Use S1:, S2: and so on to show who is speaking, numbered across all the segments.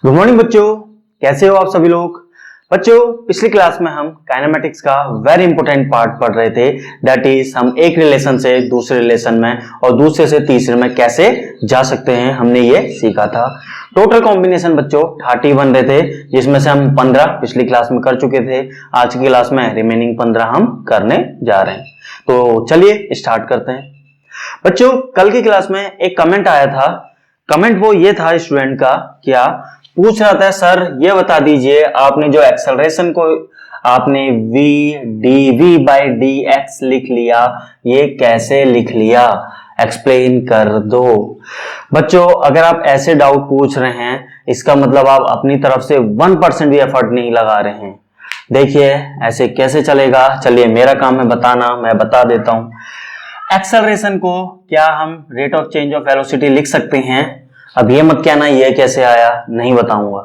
S1: Good morning बच्चों, कैसे हो आप सभी लोग। बच्चों, पिछली क्लास में हम काइनेमेटिक्स का वेरी इंपॉर्टेंट पार्ट पढ़ रहे थे। दैट इज हम एक रिलेशन से दूसरे रिलेशन में और दूसरे से तीसरे में कैसे जा सकते हैं, हमने ये सीखा था। टोटल कॉम्बिनेशन बच्चों 30 बन रहे थे, जिसमें से हम 15 पिछली क्लास में कर चुके थे। आज की क्लास में रिमेनिंग 15 हम करने जा रहे हैं। तो चलिए स्टार्ट करते हैं। बच्चों, कल की क्लास में एक कमेंट आया था। कमेंट वो ये था स्टूडेंट का, क्या पूछ रहा था, सर ये बता दीजिए आपने जो एक्सेलरेशन को आपने v dv बाई dx लिख लिया, ये कैसे लिख लिया, एक्सप्लेन कर दो। बच्चों, अगर आप ऐसे डाउट पूछ रहे हैं, इसका मतलब आप अपनी तरफ से 1% भी एफर्ट नहीं लगा रहे हैं। देखिए ऐसे कैसे चलेगा। चलिए, मेरा काम है बताना, मैं बता देता हूं। एक्सेलरेशन को क्या हम rate of change of velocity लिख सकते हैं। अब ये मत कहना ये कैसे आया, नहीं बताऊंगा।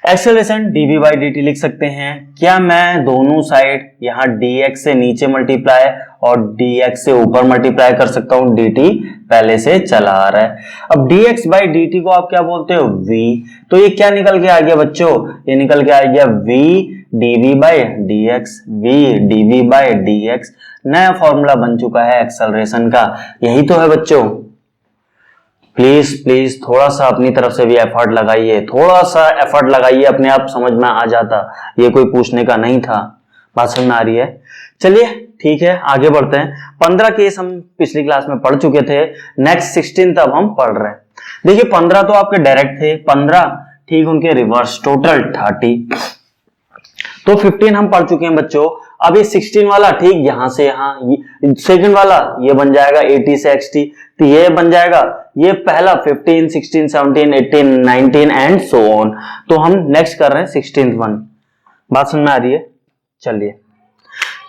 S1: एक्सेलरेशन dv बाई dt लिख सकते हैं। क्या मैं दोनों साइड यहाँ dx से नीचे मल्टीप्लाई और dx से ऊपर मल्टीप्लाई कर सकता हूँ। dt पहले से चला आ रहा है। अब dx बाई dt को आप क्या बोलते हो, v। तो ये क्या निकल के आ गया बच्चों, ये निकल के आ गया v dv by dx, v dv by dx। नया फॉर्मूला बन चुका है एक्सेलरेशन का, यही तो है बच्चों। प्लीज प्लीज थोड़ा सा अपनी तरफ से भी एफर्ट लगाइए, थोड़ा सा एफर्ट लगाइए, अपने आप समझ में आ जाता। ये कोई पूछने का नहीं था। बात समझ में आ रही है। चलिए ठीक है, आगे बढ़ते हैं। 15 केस हम पिछली क्लास में पढ़ चुके थे। नेक्स्ट 16 अब हम पढ़ रहे हैं। देखिए 15 तो आपके डायरेक्ट थे, 15 ठीक उनके रिवर्स, टोटल 30। तो 15 हम पढ़ चुके हैं बच्चों। अब ये 16 वाला ठीक यहां से यहां, सेकंड वाला ये बन जाएगा 80 से 60, तो ये बन जाएगा ये पहला 15, 16, 17, 18, 19 एंड सो ऑन। तो हम नेक्स्ट कर रहे हैं 16th वन। बात समझ में आ रही है। चलिए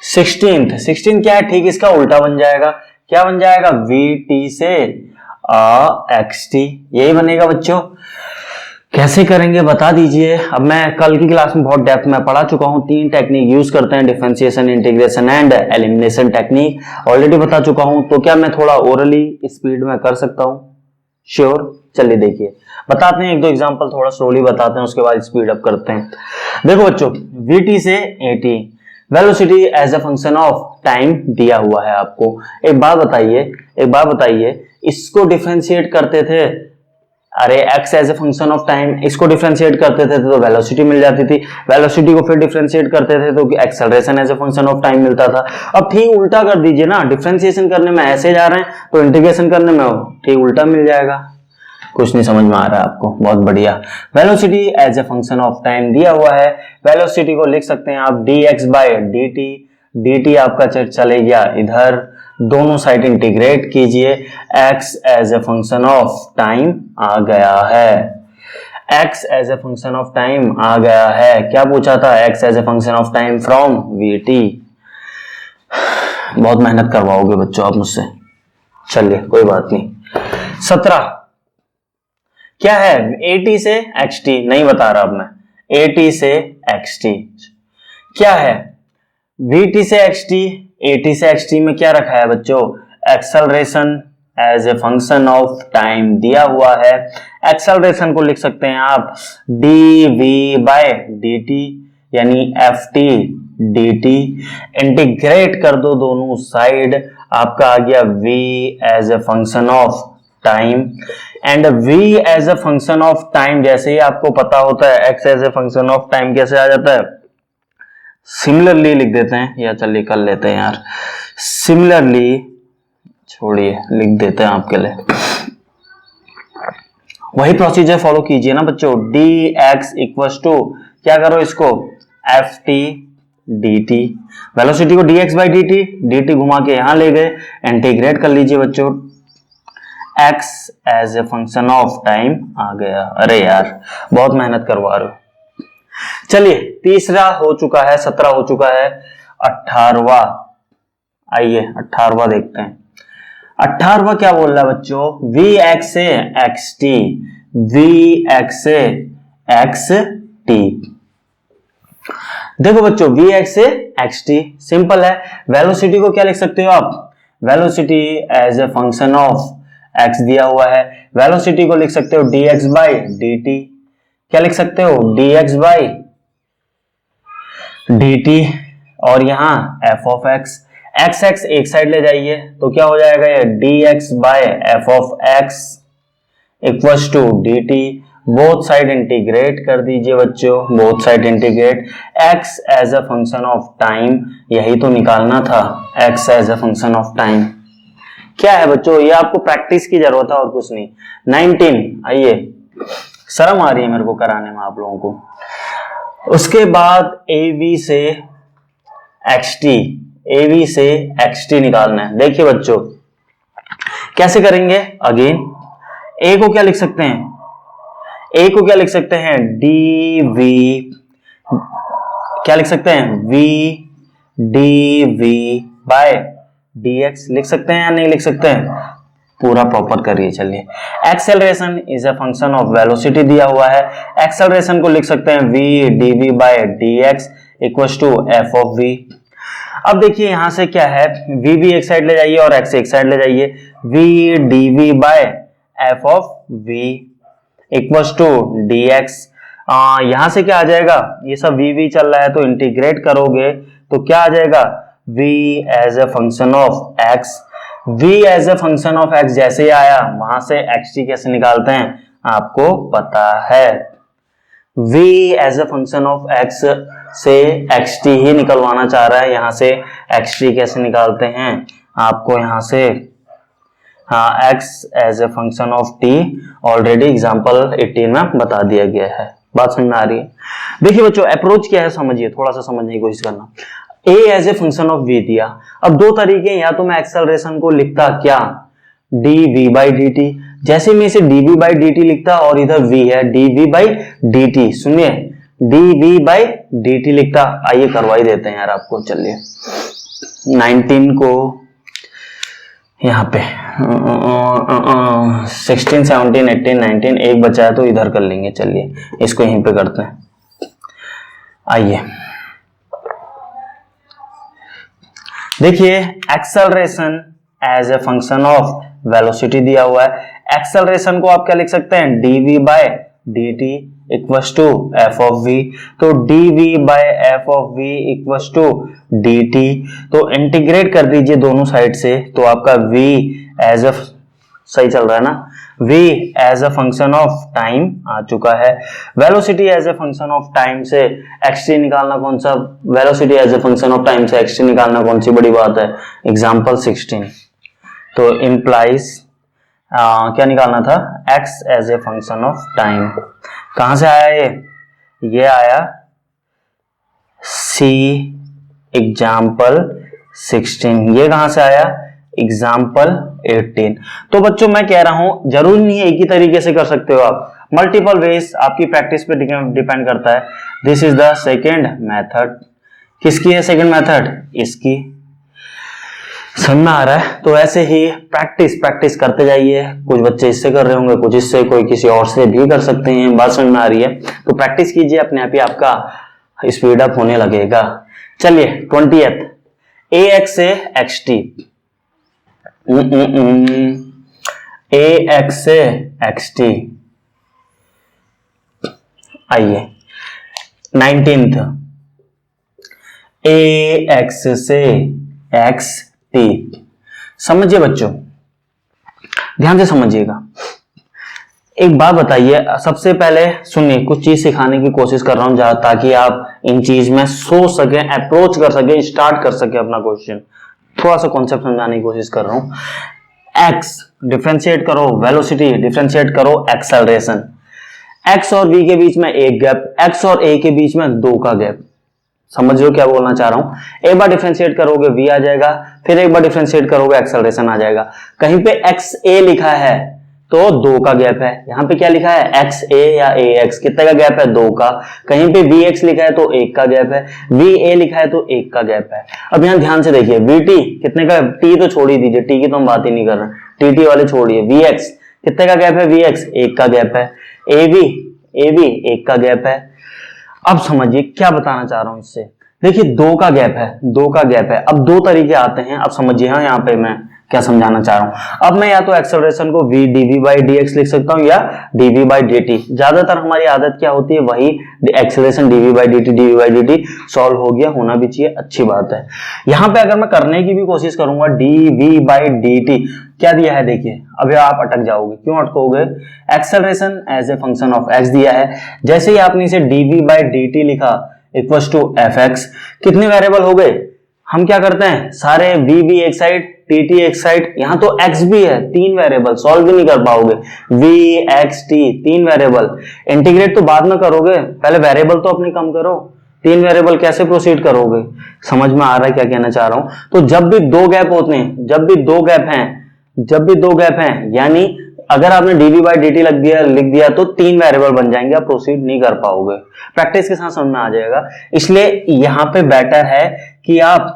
S1: 16th क्या है, ठीक इसका उल्टा बन जाएगा। क्या बन जाएगा, VT से XT, यही बनेगा बच्चों। कैसे करेंगे बता दीजिए। अब मैं कल की क्लास में बहुत डेप्थ में पढ़ा चुका हूं। 3 टेक्निक यूज करते हैं, differentiation, integration and elimination technique, already बता चुका हूं। तो क्या मैं थोड़ा ओरली स्पीड में कर सकता हूं, श्योर। चलिए देखिए बताते हैं, एक दो एग्जांपल थोड़ा स्लोली बताते हैं, उसके बाद स्पीड अप करते हैं। देखो बच्चों, VT से AT velocity as a function of time दिया हुआ है आपको। एक बात बताइए, इसको डिफरेंशिएट करते थे, अरे x as a function of time, इसको डिफरेंशिएट करते थे तो वेलोसिटी मिल जाती थी। वेलोसिटी को फिर डिफरेंशिएट करते थे तो acceleration as a function of time मिलता था। अब ठीक उल्टा कर दीजिए ना, डिफरेंशिएशन करने में ऐसे जा रहे हैं तो इंटीग्रेशन करने में ठीक उल्टा मिल जाएगा। कुछ नहीं समझ में आ रहा है आपको, बहुत बढ़िया। Velocity as a function of time दिया हुआ है। वेलोसिटी को लिख सकते हैं आप dx बाई dt। dt आपका चले गया इधर, दोनों साइड इंटीग्रेट कीजिए। x as a function of time आ गया है। x as a function of time आ गया है। क्या पूछा था, x as a function of time from vt। बहुत मेहनत करवाओगे बच्चों आप मुझसे, चलिए कोई बात नहीं। 17 क्या है, AT से XT, नहीं बता रहा अब मैं। AT से XT क्या है, VT से XT, AT से XT में क्या रखा है बच्चों, acceleration as a function of time दिया हुआ है। एक्सेलरेशन को लिख सकते हैं आप dv बाय dt, यानी ft dt। इंटीग्रेट कर दो दोनों साइड, आपका आ गया v as a function of time. And v as a function of time जैसे ही आपको पता होता है x as a function of time कैसे आ जाता है, सिमिलरली लिख देते हैं, या चलिए कर लेते हैं यार, सिमिलरली छोड़िए लिख देते हैं आपके लिए। वही प्रोसीजर फॉलो कीजिए ना बच्चों। dx इक्वल्स टू क्या करो इसको, ft dt। वेलोसिटी को dx बाई dt घुमा के यहां ले गए, इंटीग्रेट कर लीजिए बच्चों। x as a function of time आ गया। अरे यार बहुत मेहनत करवा रहे हो। चलिए तीसरा हो चुका है, 17 हो चुका है। 18वां, आइए 18वां देखते हैं। 18वां क्या बोल रहा है बच्चों, Vx से xt, Vx से xt। देखो बच्चों, Vx से xt सिंपल है। वेलोसिटी को क्या लिख सकते हो आप, velocity as a function of x दिया हुआ है। वेलोसिटी को लिख सकते हो dx बाई dt। क्या लिख सकते हो, dx बाई dt, और यहाँ f ऑफ x, x एक साइड ले जाइए तो क्या हो जाएगा ये dx by f of x equals to dt, both side integrate कर दीजिए बच्चों, both side integrate, x as a function of time, यही तो निकालना था, x as a function of time. क्या है बच्चों, ये आपको प्रैक्टिस की जरूरत है और कुछ नहीं। 19, आइए, शर्म आ रही है मेरे को कराने में आप लोगों को। उसके बाद AV से XT निकालना है। देखिए बच्चों कैसे करेंगे, अगेन A को क्या लिख सकते हैं, A को क्या लिख सकते हैं, dv, क्या लिख सकते हैं, v dv बाय dx लिख सकते हैं या नहीं लिख सकते हैं, पूरा प्रॉपर करिए। चलिए, acceleration is a function of velocity दिया हुआ है, एक्सेलरेशन को लिख सकते हैं v dv by dx equals to f of v। अब देखिए यहां से क्या है, v भी एक साइड ले जाइए और x एक साइड ले जाइए, v dv by f of v equals to dx। यहां से क्या आ जाएगा, ये सब v चल रहा है तो इंटीग्रेट करोगे तो क्या आ जाएगा, v as a function of x, v as a function of x जैसे ही आया वहां से xt कैसे निकालते हैं आपको पता है, v as a function of x से xt ही निकलवाना चाह रहा है, यहां से xt कैसे निकालते हैं आपको यहां से, हाँ, x as a function of t already example 18 में बता दिया गया है। बात समझ में आ रही है। देखिए बच्चों अप्रोच क्या है समझिए, थोड़ा सा समझने की कोशिश करना। a as a function of v दिया, अब दो तरीके, या तो मैं एक्सेलरेशन को लिखता क्या, dv बाई dt, जैसे मैं इसे dv बाई dt लिखता और इधर v है dv बाई dt, सुनिए dv बाई dt लिखता, आइए करवा ही देते हैं यार आपको। चलिए 19 को यहाँ पे 16, 17, 18, 19 एक बचा है तो इधर कर लेंगे। चलिए इसको यहीं पे करते हैं, आइए देखिए acceleration as a function of velocity दिया हुआ है, एक्सेलरेशन को आप क्या लिख सकते हैं, dv by dt equals to f of v, तो dv by f of v equals to dt, तो इंटीग्रेट कर दीजिए दोनों साइड से तो आपका v एज अ, सही चल रहा है ना, v as a function of time आ चुका है, velocity as a function of time से xt निकालना कौन सा, velocity as a function of time से xt निकालना कौन सी बड़ी बात है, एग्जाम्पल 16, तो इम्प्लाइज क्या निकालना था, x as a function of time, कहां से आया ये आया सी एग्जाम्पल 16, ये कहां से आया एग्जाम्पल 18। तो बच्चों मैं कह रहा हूं जरूरी नहीं है एक ही तरीके से कर सकते हो आप, मल्टीपल वेज, आपकी प्रैक्टिस पे डिपेंड करता है। This is the second method, किसकी है सेकेंड मेथड, इसकी, समझ में आ रहा है। तो ऐसे ही प्रैक्टिस करते जाइए, कुछ बच्चे इससे कर रहे होंगे, कुछ इससे, कोई किसी और से भी कर सकते हैं, बात समझ में आ रही है। तो प्रैक्टिस कीजिए, अपने आप ही आपका स्पीड अप होने लगेगा। चलिए 20th, ax से xt, ax से xt, आइए 19th, ax से xt, समझिए बच्चों, ध्यान से समझिएगा। एक बात बताइए, सबसे पहले सुनिए, कुछ चीज सिखाने की कोशिश कर रहा हूं ताकि आप इन चीज में सोच सके, अप्रोच कर सके, स्टार्ट कर सके अपना क्वेश्चन, थोड़ा सा कॉन्सेप्ट समझाने की कोशिश कर रहा हूं। x डिफरेंशिएट करो वेलोसिटी, डिफरेंशिएट करो एक्सेलरेशन, x और v के बीच में एक गैप, x और a के बीच में दो का गैप, समझ लो क्या बोलना चाह रहा हूं। एक बार डिफरेंशिएट करोगे v आ जाएगा, फिर एक बार डिफरेंशिएट करोगे एक्सेलरेशन आ जाएगा। कहीं पे xa लिखा है तो दो का गैप है, यहाँ पे क्या लिखा है xa या ax, कितने का गैप है, दो का। कहीं पे vx लिखा है तो एक का गैप है, va लिखा है तो एक का गैप है। अब यहाँ ध्यान से देखिए, vt कितने का, t तो छोड़ ही दीजिए, t की तो हम बात ही नहीं कर रहे, tt वाले छोड़िए, vx कितने का गैप है, vx एक का गैप है, ab एक का गैप है। अब समझिए क्या बताना चाह रहा हूं इससे, देखिए दो का गैप है, दो का गैप है। अब दो तरीके आते हैं, अब समझिए, हाँ यहाँ पे मैं क्या समझाना चाह रहा हूं। अब मैं या तो एक्सेलरेशन को v dv बाई dx लिख सकता हूं या dv बाई dt। ज्यादातर हमारी आदत क्या होती है, वही acceleration dv by dt solve हो गया, होना भी चाहिए, अच्छी बात है। यहां पे अगर मैं करने की भी कोशिश करूंगा dv बाई dt, क्या दिया है देखिए, अभी आप अटक जाओगे। क्यों अटकोगे, acceleration as a function of x दिया है। जैसे ही आपने इसे dv बाई dt लिखा इक्वल्स टू fx, कितने वेरिएबल हो गए, हम क्या करते हैं सारे v एक साइड tt एक साइड, यहां तो x भी है, 3 वेरिएबल, सॉल्व भी नहीं कर पाओगे, v x t 3 variable. Integrate तो बाद में करोगे, पहले वेरिएबल तो अपने कम करो, 3 वेरिएबल कैसे प्रोसीड करोगे। समझ में आ रहा है क्या कहना चाह रहा हूं। तो जब भी दो गैप होते हैं, जब भी दो गैप हैं, यानी अगर आपने dv बाई dt लिख दिया तो 3 वेरिएबल बन जाएंगे, आप प्रोसीड नहीं कर पाओगे। प्रैक्टिस के साथ समझ में आ जाएगा। इसलिए यहां पे बेटर है कि आप,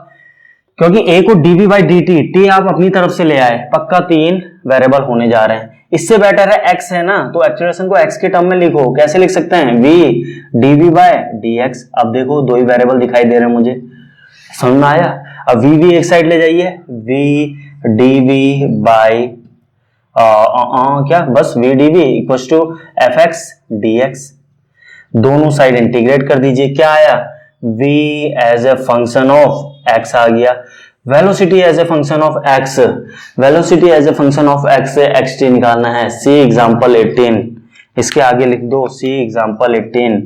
S1: क्योंकि a को dv बाई dt t आप अपनी तरफ से ले आए, पक्का 3 वेरिएबल होने जा रहे हैं। इससे बेटर है x है ना, तो एक्सेलरेशन को x के टर्म में लिखो। कैसे लिख सकते हैं, v dv बाई dx। अब देखो 2 ही वेरिएबल दिखाई दे रहे हैं मुझे, समझ में आया। अब v एक साइड ले जाइए, v dv बाई क्या, बस v dv equals to fx dx, दोनों साइड इंटीग्रेट कर दीजिए। क्या आया, v as a function of x आ गया, velocity as a function of x, velocity as a function of x से xt निकालना है। सी एग्जांपल 18, इसके आगे लिख दो सी एग्जांपल 18,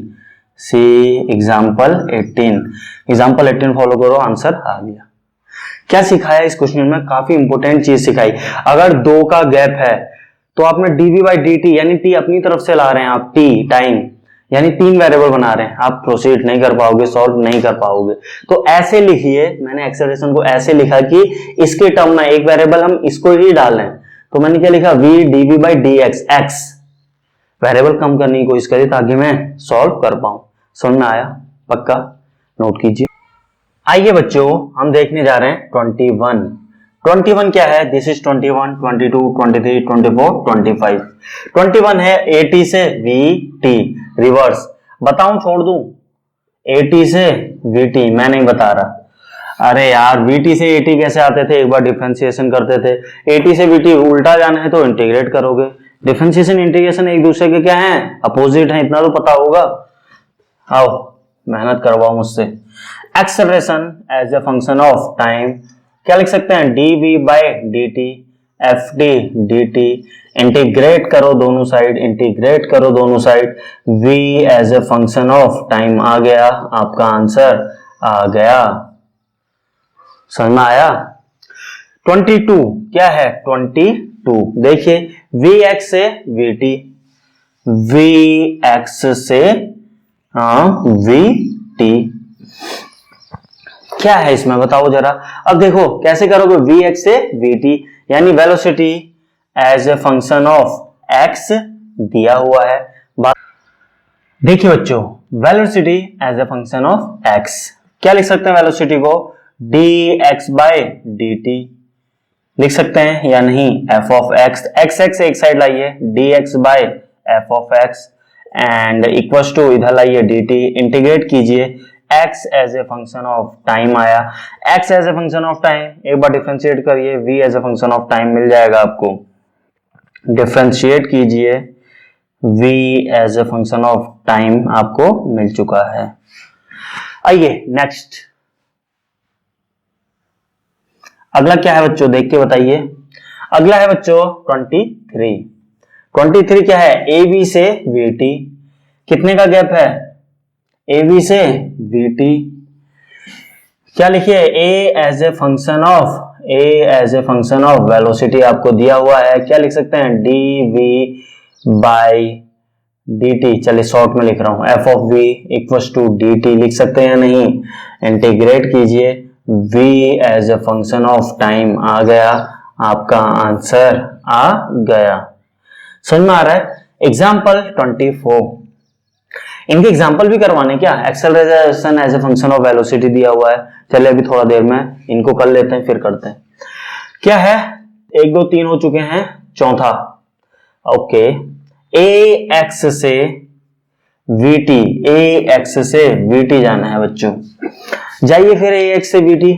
S1: सी एग्जांपल 18 फॉलो करो, आंसर आ गया। क्या सिखाया इस क्वेश्चन में, काफी इंपॉर्टेंट चीज सिखाई। अगर 2 का गैप है तो आपने dv बाई dt यानी t अपनी तरफ से ला रहे हैं आप, t टाइम यानी 3 वेरिएबल बना रहे हैं, आप प्रोसीड नहीं कर पाओगे, सॉल्व नहीं कर पाओगे। तो ऐसे लिखिए, मैंने एक्सेलरेशन को ऐसे लिखा कि इसके टर्म में एक वेरिएबल हम इसको ही डाल रहे हैं, तो मैंने क्या लिखा, v dv by dx, x variable कम करने की कोशिश करिए ताकि मैं सॉल्व कर पाऊं। समझ में आया, पक्का नोट कीजिए। आइए बच्चों, हम देखने जा रहे हैं 21 क्या है, दिस इज 21, 22, 23, 24, 25। 21 है AT से VT रिवर्स, बताऊं छोड़ दूं, AT से VT मैं नहीं बता रहा। अरे यार VT से AT कैसे आते थे, एक बार डिफरेंशिएशन करते थे, AT से VT उल्टा जाना है तो इंटीग्रेट करोगे। डिफरेंशिएशन इंटीग्रेशन एक दूसरे के क्या है, अपोजिट है, इतना तो पता होगा। आओ मेहनत करवाओ मुझसे। Acceleration as a function of time, क्या लिख सकते हैं, dv by dt ft dt, integrate करो दोनों side, v as a function of time आ गया, आपका आंसर आ गया। समझ में आया। 22 क्या है, 22 देखिए, vx से vt, vx से vt, क्या है इसमें बताओ जरा। अब देखो कैसे करोगे, vx से vt यानी velocity as a function of x दिया हुआ है। देखिए बच्चों, velocity as a function of x, क्या लिख सकते हैं वेलोसिटी को, dx बाई dt लिख सकते हैं या नहीं, f ऑफ x, x एक साइड लाइए, dx by f of x and equals to इधर लाइए dt, इंटीग्रेट कीजिए, x as a function of time आया, x as a function of time, एक बार डिफरेंशिएट करिए, v as a function of time मिल जाएगा आपको, डिफरेंशिएट कीजिए, v as a function of time आपको मिल चुका है। आइए नेक्स्ट, अगला क्या है बच्चों, देख के बताइए। अगला है बच्चों 23 क्या है, AB से VT, कितने का गैप है, AB से VT, क्या लिखिए, A as a function of velocity आपको दिया हुआ है, क्या लिख सकते हैं, dv बाई dt, चलिए शॉर्ट में लिख रहा हूं, f of v equals to dt लिख सकते हैं या नहीं, इंटीग्रेट कीजिए, v as a function of time आ गया, आपका आंसर आ गया। समझ में आ रहा है। एग्जाम्पल 24, इनके एग्जाम्पल भी करवाने क्या, acceleration as a function of velocity दिया हुआ है, चलिए अभी थोड़ा देर में इनको कर लेते हैं फिर करते हैं। क्या है, 1 2 3 हो चुके हैं, चौथा ओके, ax से vt जाना है बच्चों, जाइए फिर ax से vt,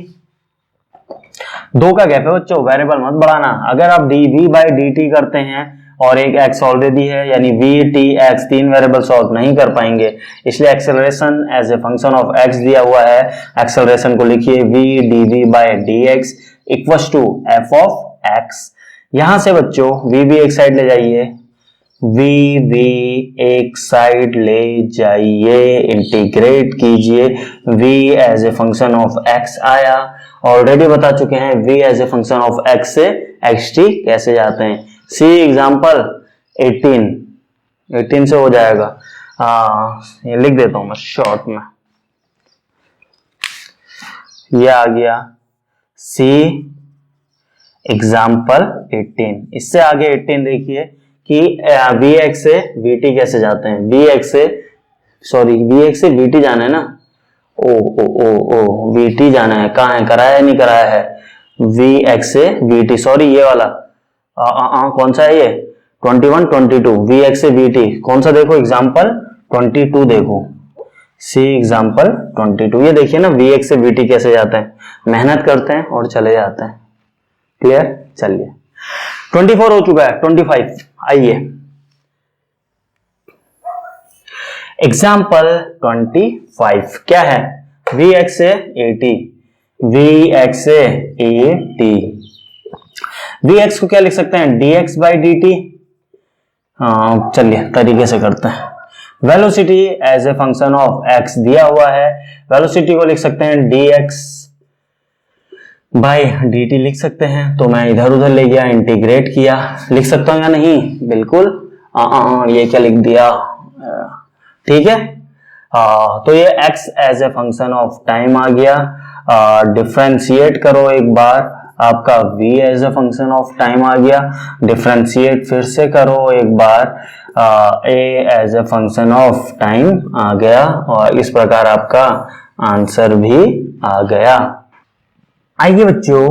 S1: दो का गैप है बच्चों, वेरिएबल मत बढ़ाना। अगर आप डी बाई डी टी करते हैं और एक x ऑलरेडी है, यानी वी टी एक्स, तीन वेरिएबल सॉल्व नहीं कर पाएंगे, इसलिए acceleration as a function of x दिया हुआ है। एक्सेलरेशन को लिखिए v dv by dx equals to f of x। यहां से बच्चों v एक साइड ले जाइए, v एक साइड ले जाइए, इंटीग्रेट कीजिए, v as a function of x आया। ऑलरेडी बता चुके हैं v as a function of x से xt कैसे जाते हैं। सी एग्जाम्पल 18 से हो जाएगा। ये लिख देता हूं मैं शॉर्ट में, ये आ गया सी एग्जाम्पल 18। इससे आगे 18 देखिए कि वी एक्स से वी टी कैसे जाते हैं। वी एक्स से वी टी जाना है ना, ओ वी टी जाना है, कहाँ है, कराया है नहीं कराया है, वी एक्स से वी टी, सॉरी ये वाला कौन सा है ये 21 22, वी एक्स से वी टी कौन सा देखो, एग्जाम्पल 22 देखो, सी एग्जाम्पल 22। ये देखिए ना वी एक्स से वी टी कैसे जाता है, मेहनत करते हैं और चले जाते हैं। क्लियर, चलिए 24 हो चुका है, 25 आइए एग्जाम्पल 25 क्या है, वी एक्स से ए टी, वी एक्स से ए टी, वी एक्स को क्या लिख सकते हैं, d x by d t. चलिए तरीके से करते हैं। Velocity as a function of x दिया हुआ है, वेलोसिटी को लिख सकते हैं d x by d t लिख सकते हैं। तो मैं इधर उधर ले गया, इंटीग्रेट किया, लिख सकता हूं या नहीं, बिल्कुल। ये क्या लिख दिया, ठीक है। तो ये x as a function of time आ गया। डिफरेंशिएट करो एक बार, आपका v as a function of time आ गया। डिफरेंशिएट फिर से करो एक बार, a as a function of time आ गया, और इस प्रकार आपका आंसर भी आ गया। आइए बच्चों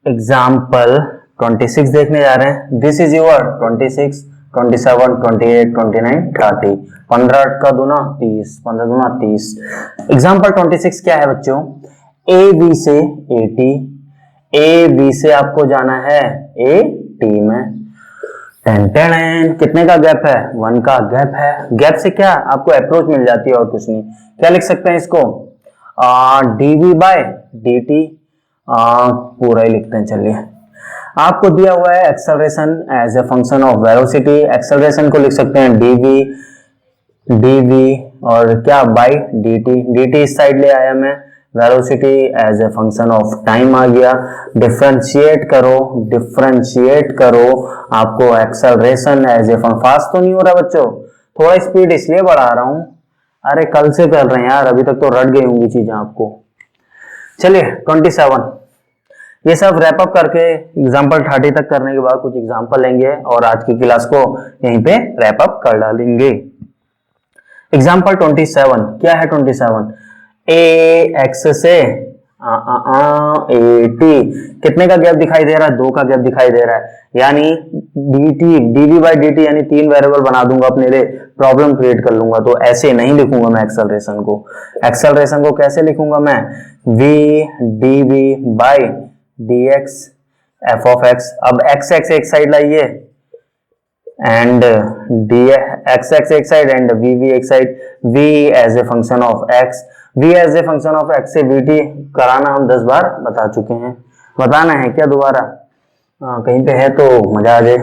S1: एग्जाम्पल 26 देखने जा रहे हैं। दिस इज योर 26, 27, 28, 29, 30, 15 का दूना 30, 15 दूना 30। एग्जाम्पल 26 क्या है बच्चों, ए बी से ए टी, ए बी से आपको जाना है ए टी में। कितने का गैप है, 1 का गैप है। गैप से क्या आपको अप्रोच मिल जाती है और कुछ नहीं। क्या लिख सकते हैं इसको, डीवी बाय डी टी, पूरा ही लिखते हैं। चलिए आपको दिया हुआ है acceleration as a function of velocity, acceleration को लिख सकते हैं डीवी और क्या बाई डी टी इस साइड ले आया मैं, velocity as a function of time आ गया। डिफरेंशिएट करो आपको acceleration as a function, fast तो नहीं हो रहा बच्चों, थोड़ा स्पीड इसलिए बढ़ा रहा हूं, अरे कल से कर रहे हैं यार, अभी तक तो रट गई होंगी चीजें आपको। चलिए 27, ये सब रैप अप करके एग्जाम्पल 30 तक करने के बाद कुछ एग्जाम्पल लेंगे और आज की क्लास को यहीं पे रैप अप कर डालेंगे। एग्जाम्पल 27 क्या है, 27 ए एक्स से ए टी, कितने का गैप दिखाई दे रहा है, 2 का गैप दिखाई दे रहा है, यानी d t d v by d t, यानी 3 वेरिएबल बना दूंगा अपने लिए, प्रॉब्लम क्रिएट कर लूंगा। तो ऐसे नहीं लिखूंगा मैं एक्सेलरेशन को कैसे लिखूंगा मैं, v d v by d x f of x. अब एक्स एक्स एक साइड लाइए एंड डी एक्स एक्स एक साइड एंड वी एक side, v as a function of x, v as a function of x से vt कराना हम 10 बार बता चुके हैं, बताना है क्या दोबारा, कहीं पे है तो मजा आ जाए।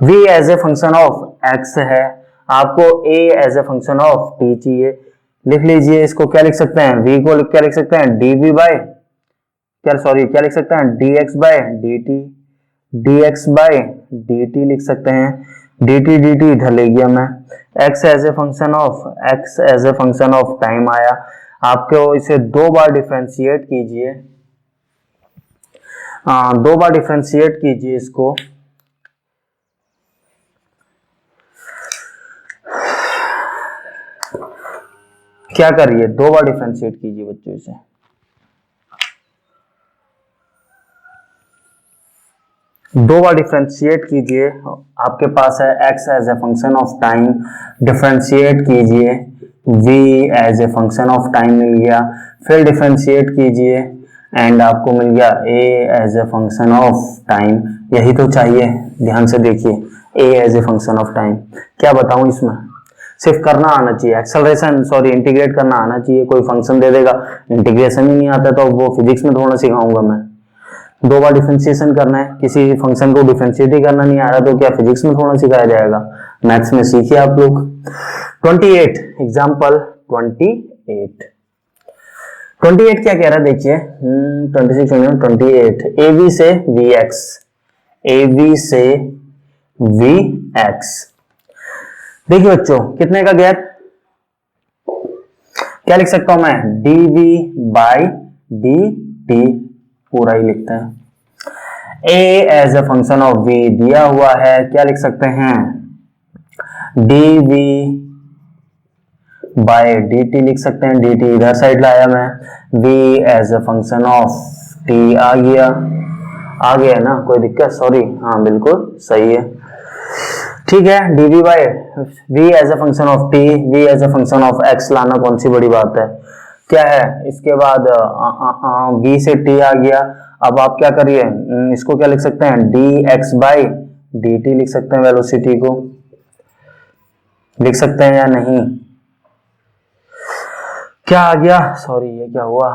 S1: v as a function of x है, आपको a as a function of t चाहिए, लिख लीजिए इसको। क्या लिख सकते हैं, v को क्या लिख सकते हैं, dv बाय क्या लिख सकते हैं, dx बाय dt लिख सकते हैं। dt इधर ले गया मैं, x as a function of time आया। आपको इसे 2 बार डिफरेंशिएट कीजिए, 2 बार डिफरेंशिएट कीजिए इसको। क्या करिए, 2 बार डिफरेंशिएट कीजिए बच्चों इसे। दो बार डिफरेंशिएट कीजिए, आपके पास है x as a function of time, differentiate कीजिए v as a function of time मिल गया, फिर डिफरेंशिएट कीजिए एंड आपको मिल गया a as a function of time. यही तो चाहिए, ध्यान से देखिए, a as a function of time. क्या बताऊं इसमें, सिर्फ करना आना चाहिए, एक्सेलरेशन सॉरी इंटीग्रेट करना आना चाहिए। कोई फंक्शन दे देगा, इंटीग्रेशन ही नहीं आता तो वो फिजिक्स में थोड़ा सिखाऊंगा मैं। दो बार डिफरेंशिएशन करना है, किसी फंक्शन को डिफरेंशिएट ही करना नहीं आ रहा तो क्या फिजिक्स में थोड़ा सिखाया जाएगा, मैथ्स में सीखिए आप लोग। 28 एग्जाम्पल 28 क्या कह रहा है देखिए, 26 28 ए बी से वी एक्स, ए बी से वी एक्स। देखिए बच्चों कितने का गैप, क्या लिख सकता हूं मैं, d v by d t, पूरा ही लिखते हैं। A as a function of v दिया हुआ है, क्या लिख सकते हैं, d v by d t लिख सकते हैं, डी टी इधर साइड लाया मैं, v as a function of t आ गया ना, कोई दिक्कत, सॉरी हाँ बिल्कुल सही है, ठीक है। dv by v as a function of t, v as a function of x लाना कौन सी बड़ी बात है, क्या है। इसके बाद v से t आ गया। अब आप क्या करिए, इसको क्या लिख सकते हैं, dx बाई dt लिख सकते हैं, वेलोसिटी को लिख सकते हैं या नहीं, क्या आ गया, सॉरी ये क्या हुआ,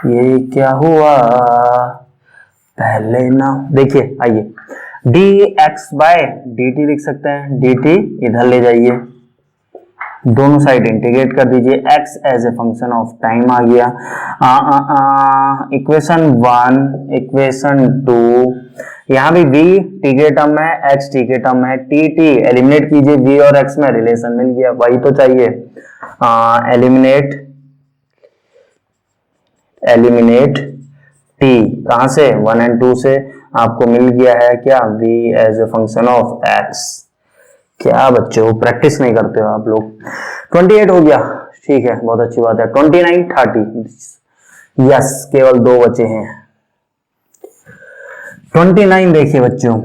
S1: ये क्या हुआ, पहले ना देखिए, आइए dx बाय dt लिख सकते हैं, dt इधर ले जाइए, दोनों साइड इंटीग्रेट कर दीजिए, x as a function of time आ गया। इक्वेशन 1 इक्वेशन 2, यहाँ भी v t के टर्म है, x t के टर्म है, t t एलिमिनेट कीजिए, v और x में रिलेशन मिल गया, वही तो चाहिए। एलिमिनेट t कहां से, 1 एंड 2 से, आपको मिल गया है क्या, v as a function of x। क्या बच्चों प्रैक्टिस नहीं करते हो आप लोग। 28 हो गया, ठीक है बहुत अच्छी बात है। 29 30, यस केवल दो बचे हैं। 29 देखिए बच्चों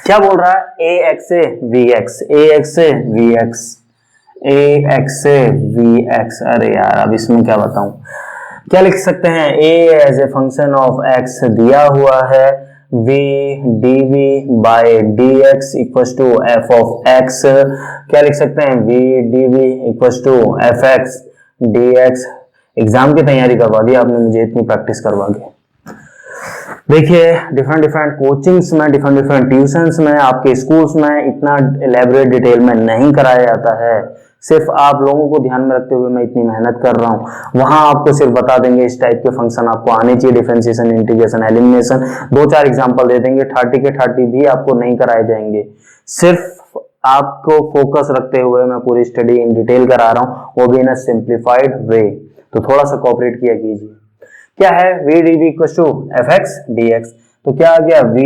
S1: क्या बोल रहा है, ए एक्स से वी एक्स, ए एक्स से वी एक्स, ए एक्स से वी एक्स। अरे यार अब इसमें क्या बताऊं, क्या लिख सकते हैं, a as a function of x दिया हुआ है, v dv by dx equal to f of x, क्या लिख सकते हैं, v dv equal to f x dx। Exam की तैयारी करवा दी आपने मुझे इतनी प्रैक्टिस करवा के। देखिए डिफरेंट कोचिंग्स में, डिफरेंट ट्यूशंस में, आपके स्कूल्स में इतना इलेबोरेट डिटेल में नहीं कराया जाता है, सिर्फ आप लोगों को ध्यान में रखते हुए मैं इतनी मेहनत कर रहा हूं। वहां आपको सिर्फ बता देंगे इस टाइप के फंक्शन आपको आने चाहिए, डिफरेंशिएशन, इंटीग्रेशन, एलिमिनेशन, 2-4 एग्जांपल दे देंगे, 30 के 30 भी आपको नहीं कराए जाएंगे। सिर्फ आपको फोकस रखते हुए मैं पूरी स्टडी इन डिटेल करा रहा हूं, वो भी इन अ सिंप्लीफाइड वे, तो थोड़ा सा कोऑपरेट किया कीजिए। क्या है, v dv equal to f x dx, तो क्या आ गया, v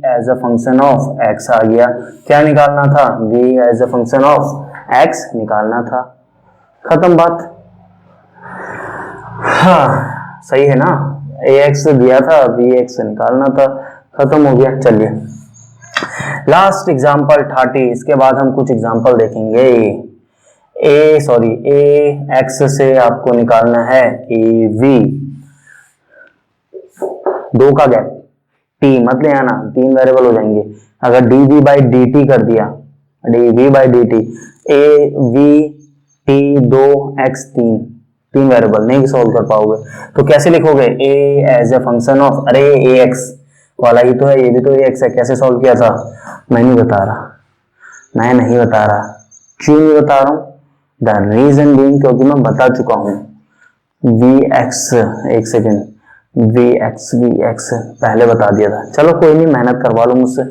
S1: as a function of x आ गया। क्या निकालना था, v as a function of x निकालना था, खत्म बात। हाँ सही है ना, ax दिया था, vx निकालना था, खत्म हो गया। चलिए लास्ट एग्जांपल 30, इसके बाद हम कुछ एग्जांपल देखेंगे। a x से आपको निकालना है av, दो का गैप, t मत ले आना, 3 वेरिएबल हो जाएंगे। अगर dv बाई dt कर दिया, dv by dt, a v t 2 x 3 variable नहीं सॉल्व कर पाओगे, तो कैसे लिखोगे, a as a function of, अरे ax वाला ही तो है, ये भी तो ax है, कैसे सॉल्व किया था, मैं नहीं बता रहा, क्यों नहीं बता रहा हूं, द रीजन बीइंग, क्योंकि मैं बता चुका हूं। vx, एक सेकेंड, vx पहले बता दिया था, चलो कोई नहीं, मेहनत करवा लो मुझसे।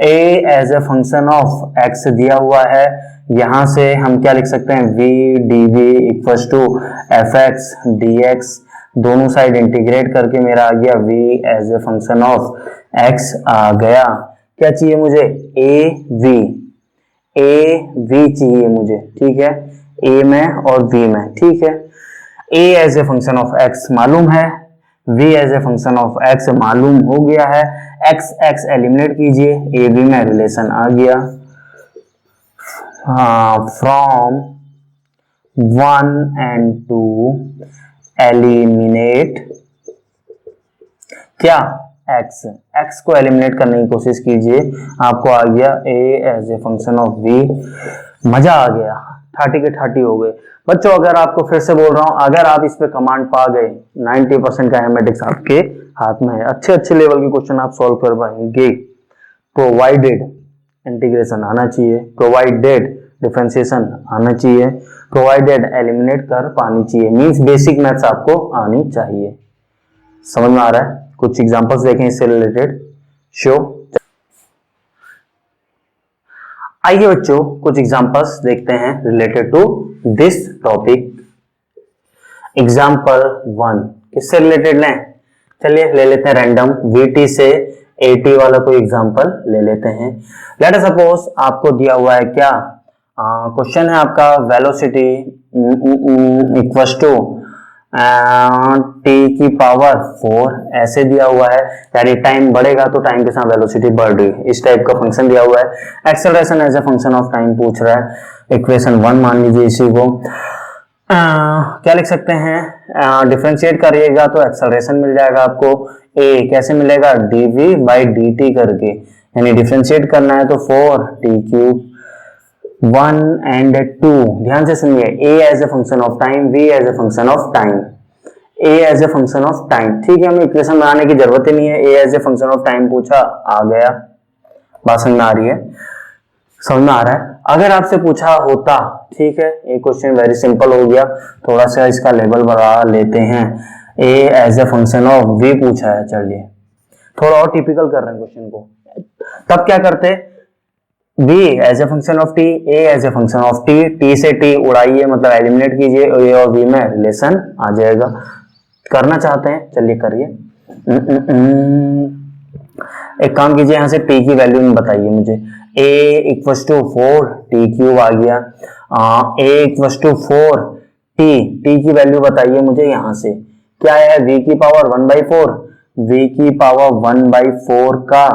S1: a as a function of x दिया हुआ है, यहां से हम क्या लिख सकते हैं, v dv equal to f x dx, दोनों साइड इंटीग्रेट करके मेरा आ गया v as a function of x आ गया। क्या चाहिए मुझे, a v चाहिए मुझे, ठीक है, a में और v में, ठीक है। a as a function of x मालूम है, v as a function of x मालूम हो गया है, x एलिमिनेट कीजिए, a b में रिलेशन आ गया। फ्रॉम 1 and 2 एलिमिनेट क्या x को एलिमिनेट करने की कोशिश कीजिए, आपको आ गया a as a function of v। मजा आ गया, 30 के 30 हो गए। बच्चों अगर आपको फिर से बोल रहा हूं, अगर आप इस पे कमांड पा गए 90% काइनेमेटिक्स आपके हाथ में है, अच्छे लेवल के क्वेश्चन आप सॉल्व कर पाएंगे। प्रोवाइडेड इंटीग्रेशन आना चाहिए, प्रोवाइडेड डिफरेंशिएशन आना चाहिए, प्रोवाइडेड एलिमिनेट कर पानी चाहिए, मींस बेसिक मैथ्स आपको आनी चाहिए। समझ में आ रहा है? कुछ एग्जांपल्स देखें इससे रिलेटेड। शो आइए बच्चों कुछ एग्जांपल्स देखते हैं related to this topic. Example 1 किससे रिलेटेड लें? चलिए ले लेते हैं रैंडम वीटी से 80 वाला कोई एग्जांपल ले लेते हैं। लेट अस सपोज आपको दिया हुआ है क्या क्वेश्चन है आपका, वेलोसिटी इक्वल्स टू टी की पावर 4 ऐसे दिया हुआ है, यानी टाइम बढ़ेगा तो टाइम के साथ वेलोसिटी बढ़ रही है, इस टाइप का फंक्शन दिया हुआ है। Acceleration as a function of time पूछ रहा है, इक्वेशन 1 मान लीजिए इसी को। क्या लिख सकते हैं, डिफरेंशिएट करिएगा तो एक्सेलरेशन मिल जाएगा आपको। ए कैसे मिलेगा, dv बाई dt करके, यानी डिफरेंशिएट करना है तो 4t क्यूब 1 एंड 2। ध्यान से सुनिए, a as a function of time, v as a function of time, a as a function of time. ठीक है, हमें इक्वेशन बनाने की जरूरत ही नहीं है, a as a function of time पूछा, आ गया। बात समझ में आ रही है? समझ में आ रहा है? अगर आपसे पूछा होता, ठीक है, ये क्वेश्चन वेरी सिंपल हो गया, थोड़ा सा इसका लेवल बढ़ा लेते हैं। a as a function of v पूछा है, चलिए थोड़ा और टिपिकल कर रहे हैं क्वेश्चन को, तब क्या करते, v as a function of t, a as a function of t, t से t उड़ाइए मतलब एलिमिनेट कीजिए, a और v में रिलेशन आ जाएगा। करना चाहते हैं, चलिए करिए। एक काम कीजिए, यहां से t की वैल्यू बताइए मुझे। a equals to 4 t cube आ गया, a इक्वल्स टू 4 t की वैल्यू बताइए मुझे। यहां से क्या है, v की पावर 1/4, v की पावर 1/4 का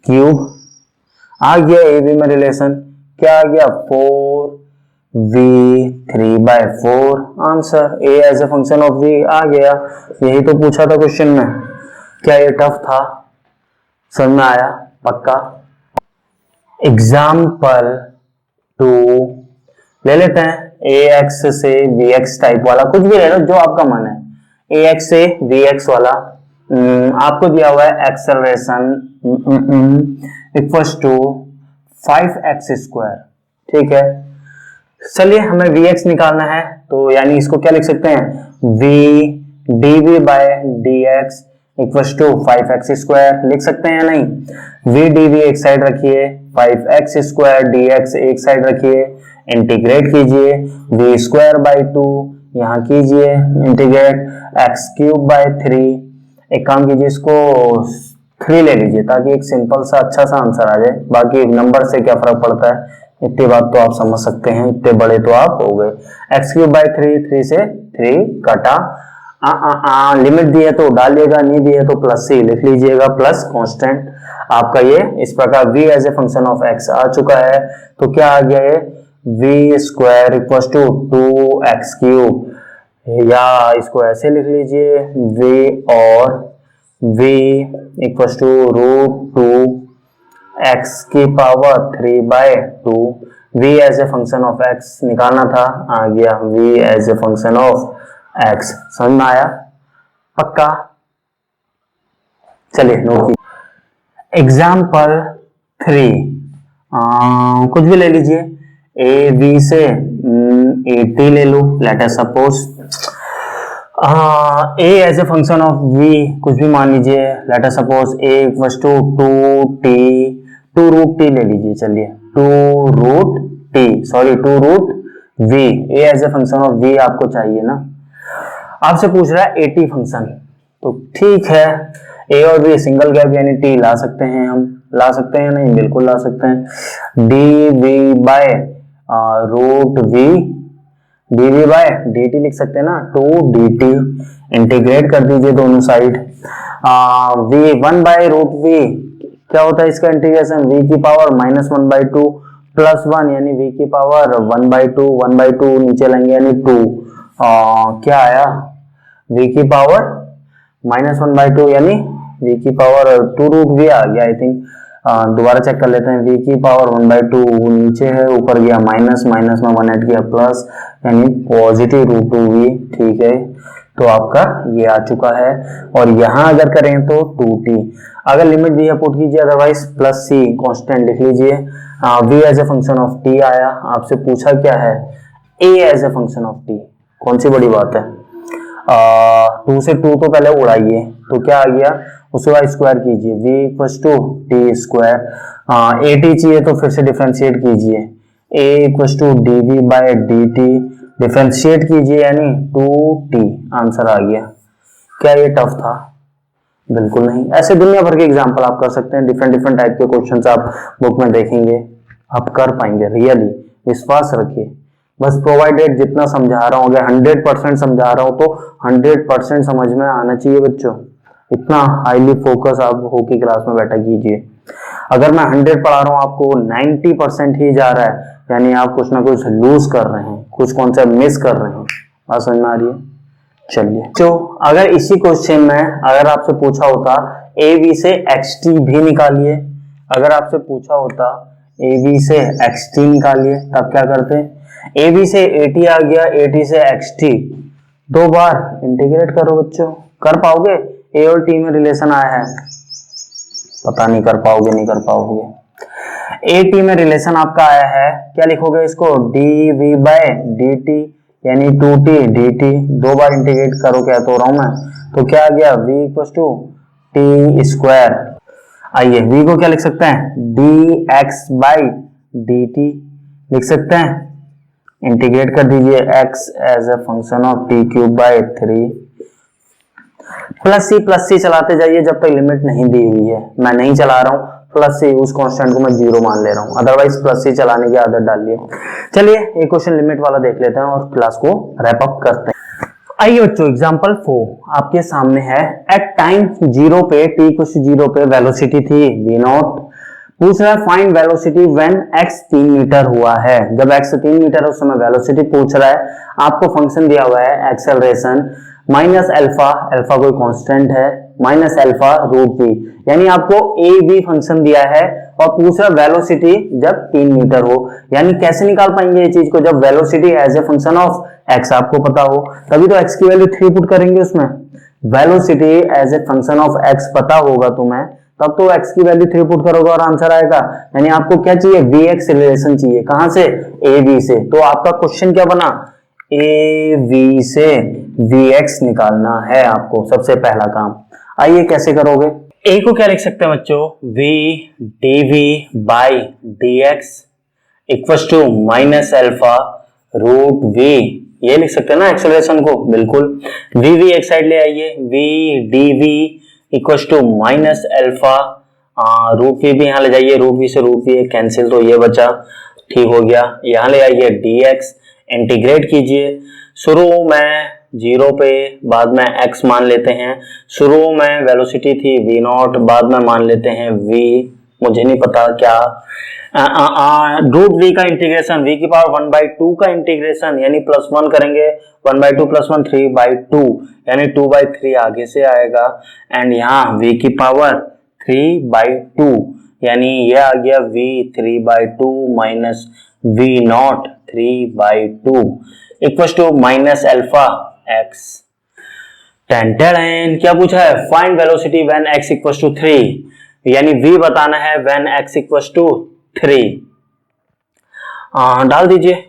S1: क्यूब आ गया, ए बी में रिलेशन क्या आ गया, 4v 3/4। Answer a as a function of v आ गया। यही तो पूछा था क्वेश्चन में, क्या ये टफ था? समझ में आया? पक्का। एग्जाम्पल 2 ले लेते हैं, ax से bx टाइप वाला, कुछ भी ले लो जो आपका मन है। ax से bx वाला आपको दिया हुआ है एक्सेलरेशन इक्वल्स टू 5x²। ठीक है, चलिए हमें vx निकालना है, तो यानी इसको क्या लिख सकते हैं, v dv by dx equals to 5x² लिख सकते हैं या नहीं? v dv एक साइड रखिए, 5x² dx एक साइड रखिए, इंटीग्रेट कीजिए, v²/2 यहाँ कीजिए इंटीग्रेट, x³/3। एक काम कीजिए, इसको 3 ले लीजिए ताकि एक सिंपल सा अच्छा सा आंसर आ जाए। बाकी नंबर से क्या फर्क पड़ता है, इतनी बात तो आप समझ सकते हैं, इतने बड़े तो आप हो गए। x³/3, 3 से 3 कटा, लिमिट दी है तो डालिएगा, नहीं दी है तो प्लस ही लिख लीजिएगा, प्लस कांस्टेंट आपका ये इस प्रकार v as a function of x आ चुका है। तो क्या आ गया है, v² इक्वल्स टू 2x³, या इसको ऐसे लिख लीजिए, v और v इक्वल्स टू √2x की power 3/2। v as a function of x निकालना था, आ गया v as a function of x। समझ में आया? पक्का। चलिए नोट कीजिए। एग्जाम्पल 3 कुछ भी ले लीजिए, ए बी से 80 ले लो, let us suppose a as a function of v कुछ भी मान लीजिए, let us suppose a equals to 2√t ले लीजिए। चलिए 2√v, a as a function of v आपको चाहिए ना, आपसे पूछ रहा है 80 फंक्शन, तो ठीक है, a और b सिंगल गैप यानी t ला सकते हैं, हम ला सकते हैं नहीं, बिल्कुल ला सकते हैं। dv बाय dt लिख सकते हैं ना, 2dt इंटीग्रेट कर दीजिए दोनों साइड। v 1/√v क्या होता है इसका इंटीग्रेशन, v की पावर -1/2 +1 यानी v की पावर 1/2, 1/2 नीचे लेंगे यानी 2, क्या आया v की पावर -1/2 यानी v की पावर 2√v आ गया आई थिंक। दोबारा चेक कर लेते हैं, v की पावर 1/2 नीचे है, ऊपर गया माइनस, माइनस में 1 ऐड किया प्लस यानी पॉजिटिव √2v। ठीक है, तो आपका ये आ चुका है। और यहां अगर करें तो 2t, अगर लिमिट दी है पुट कीजिए, अदरवाइज +c कांस्टेंट लिख लीजिए। v as a function of t आया, आपसे पूछा क्या है a as a function of t, कौन सी बड़ी बात है। 2 से 2 तो पहले उड़ाइए, तो क्या आ गया, उसके बाद स्क्वायर कीजिए, v equals to t square. A t चाहिए तो फिर से डिफ्रेंशिएट कीजिए, a equals to dv by dt, differentiate कीजिए यानी 2t, आंसर आ गया। क्या ये टफ था? बिल्कुल नहीं। ऐसे दुनिया भर के एग्जाम्पल आप कर सकते हैं, डिफरेंट डिफरेंट टाइप के क्वेश्चंस आप बुक में देखेंगे, आप कर पाएंगे, रियली विश्वास रखिए। बस प्रोवाइडेड जितना समझा रहा हूँ, अगर 100% समझा रहा हूँ तो 100% समझ में आना चाहिए बच्चों। इतना हाईली फोकस आप होके क्लास में बैठा कीजिए। अगर मैं 100 पढ़ा रहा हूँ आपको 90% ही जा रहा है, यानी आप कुछ ना कुछ लूज कर रहे हैं, कुछ कॉन्सेप्ट मिस कर रहे हैं। बात समझ में आ रही है? चलिए, तो अगर इसी क्वेश्चन में अगर आपसे पूछा होता ab से xt भी निकालिए, अगर आपसे पूछा होता ab से xt निकालिए, तब क्या करते? ab से at आ गया, at से xt, 2 बार इंटीग्रेट करो बच्चों। कर पाओगे? a और t में रिलेशन आया है, पता नहीं कर पाओगे, नहीं कर पाओगे। ए टी में रिलेशन आपका आया है, क्या लिखोगे इसको, dv बाय dt यानी 2t dt, 2 बार इंटीग्रेट करो, क्या तो रहा हूं मैं, तो क्या आ गया, v equals to t square. आइए v को क्या लिख सकते हैं, dx बाय dt लिख सकते हैं, इंटीग्रेट कर दीजिए x as a function of t cube by 3, plus c चलाते जाइए जब तक लिमिट नहीं दी हुई है। मैं नहीं चला रहा हूँ, प्लस सी उस कांस्टेंट को मैं 0 मान ले रहा हूँ, अदरवाइज प्लस सी चलाने की आदत डालिए। चलिए एक क्वेश्चन लिमिट वाला देख लेते हैं और क्लास को रैप अप करते हैं। आइए बच्चों, एग्जांपल 4 आपके सामने है। एट टाइम 0 पे, t इक्वल टू 0 पे वेलोसिटी थी v0, पूछ रहा है find velocity when x 3 metre हुआ है। जब x 3 मीटर है उस समय वेलोसिटी पूछ रहा है। आपको फंक्शन दिया हुआ है एक्सेलरेशन माइनस अल्फा, अल्फा कोई कांस्टेंट है, माइनस अल्फा रूट v, यानी आपको ए बी फंक्शन दिया है और पूछ रहा वेलोसिटी जब 3 मीटर हो। यानी कैसे निकाल पाएंगे ये चीज को, जब velocity as a function of x आपको पता हो, तभी तो x की वैल्यू 3 पुट करेंगे उसमें। Velocity as a function of x पता होगा तुम्हें, तब तो x की वैल्यू 3 पुट करोगे और आंसर आएगा। यानी आपको क्या चाहिए, vx रिलेशन चाहिए, कहां से, ab से। तो आपका क्वेश्चन क्या बना, ab से vx निकालना है आपको, सबसे पहला काम। आइए कैसे करोगे, a को क्या लिख सकते हैं बच्चों, v dv by dx equal to minus alpha root v, ये लिख सकते हैं ना एक्सेलरेशन को, बिल्कुल। v एक साइड ले आइए, v dv equal to minus alpha, root v भी यहाँ ले जाइए, रूट v से रूट v कैंसिल, तो ये बचा, ठीक हो गया। यहाँ ले आइए dx, इंटीग्रेट कीजिए, शुरू में 0 पे, बाद में x मान लेते हैं। शुरू में वेलोसिटी थी v0, बाद में मान लेते हैं v, मुझे नहीं पता क्या, रूट v का इंटीग्रेशन, v की पावर 1/2 का इंटीग्रेशन, यानी +1 करेंगे, 1/2 + 1 3/2, यानी 2/3 आगे से आएगा। एंड यहाँ v की पावर 3/2, यानी ये आ गया v 3/2 minus v0 3/2 equal to minus alpha x। टेंटेन क्या पूछा है, find velocity when x equal to 3, यानी v बताना है व्हेन x इक्वल टू 3। डाल दीजिए,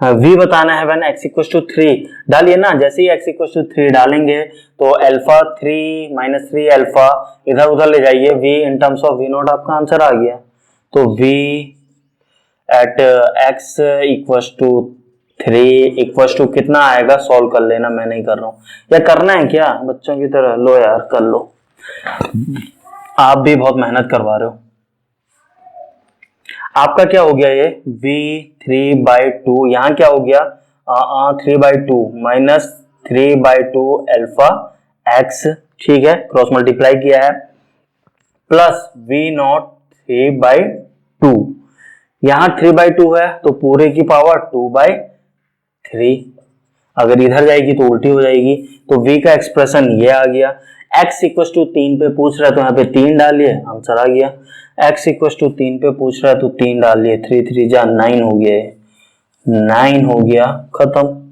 S1: v बताना है व्हेन x इक्वल टू 3, डालिए ना। जैसे ही x इक्वल टू 3 डालेंगे तो अल्फा 3 माइनस 3 अल्फा इधर उधर ले जाइए, v in terms of v0 आपका आंसर आ गया। तो v at x equal to 3 equal to कितना आएगा, सॉल्व कर लेना, मैं नहीं कर रहा हूं। या करना है क्या बच्चों की तरह, लो यार कर लो, आप भी बहुत मेहनत करवा रहे हो। आपका क्या हो गया, ये v 3/2, यहाँ क्या हो गया 3/2 माइनस 3/2 अल्फा x, ठीक है, क्रॉस मल्टीप्लाई किया है, प्लस v0 3/2, यहाँ 3/2 है तो पूरे की पावर 2/3, अगर इधर जाएगी तो उल्टी हो जाएगी। तो v का एक्सप्रेशन ये आ गया। x इक्वल टू 3 पे पूछ रहा है तो यहाँ पे 3 डालिए, आंसर आ गया। x इक्वल टू 3 पे पूछ रहा है तो 3 डालिए, 3 3 जा 9 हो गया, 9 हो गया, खत्म।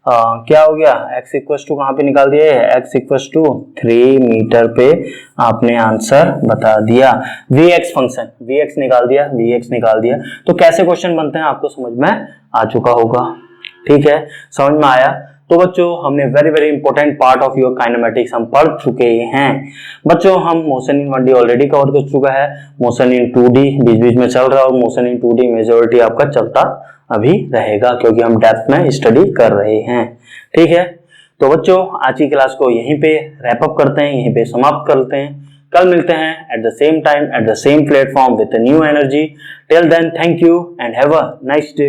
S1: क्या हो गया, x इक्वल टू कहाँ पे निकाल दिया है, x इक्वल टू 3 मीटर पे आपने आंसर बता दिया। vx फंक्शन, vx निकाल दिया, vx निकाल दिया। तो कैसे क्वेश्चन बनते हैं आपको समझ में आ चुका होगा, ठीक है, समझ में आया। तो बच्चों हमने very very important part of your kinematics हम पढ़ चुके हैं। बच्चों हम motion in 1D already cover कर चुका है, मोशन इन 2D बीच बीच में चल रहा है और मोशन इन 2D मेजॉरिटी आपका चलता अभी रहेगा क्योंकि हम डेप्थ में स्टडी कर रहे हैं, ठीक है। तो बच्चों आज की क्लास को यहीं पे रैप अप करते हैं, यहीं पे समाप्त करते हैं। कल मिलते हैं at the same time at the same platform with new energy. Till then thank you and have a nice day.